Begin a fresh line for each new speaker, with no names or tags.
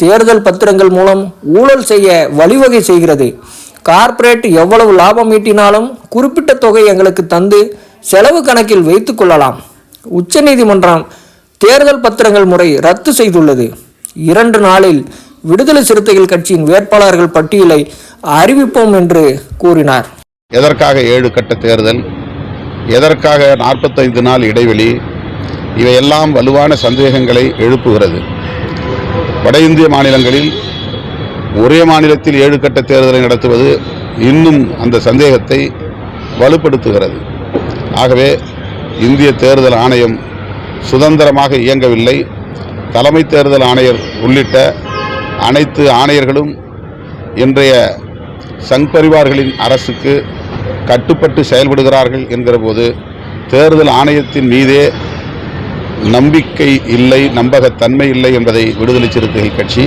தேர்தல் பத்திரங்கள் மூலம் ஊழல் செய்ய வழிவகை செய்கிறது. கார்ப்பரேட் எவ்வளவு லாபம் ஈட்டினாலும் குறிப்பிட்ட தொகை எங்களுக்கு தந்து செலவு கணக்கில் வைத்து கொள்ளலாம். உச்சநீதிமன்றம் தேர்தல் பத்திரங்கள் முறை ரத்து செய்துள்ளது. 2 நாளில் விடுதலை சிறுத்தைகள் கட்சியின் வேட்பாளர்கள் பட்டியலை அறிவிப்போம் என்று கூறினார்.
எதற்காக 7 கட்ட தேர்தல், எதற்காக 45 நாள் இடைவெளி, இவையெல்லாம் வலுவான சந்தேகங்களை எழுப்புகிறது. வட இந்திய மாநிலங்களில் ஒரே மாநிலத்தில் 7 கட்ட தேர்தலை நடத்துவது இன்னும் அந்த சந்தேகத்தை வலுப்படுத்துகிறது. ஆகவே இந்திய தேர்தல் ஆணையம் சுதந்திரமாக இயங்கவில்லை. தலைமை தேர்தல் ஆணையர் உள்ளிட்ட அனைத்து ஆணையர்களும் இன்றைய சங் பரிவார்களின் அரசுக்கு கட்டுப்பட்டு செயல்படுகிறார்கள் என்கிற போது தேர்தல் ஆணையத்தின் மீதே நம்பிக்கை இல்லை, நம்பகத்தன்மை இல்லை என்பதை விடுதலை சிறுத்தைகள் கட்சி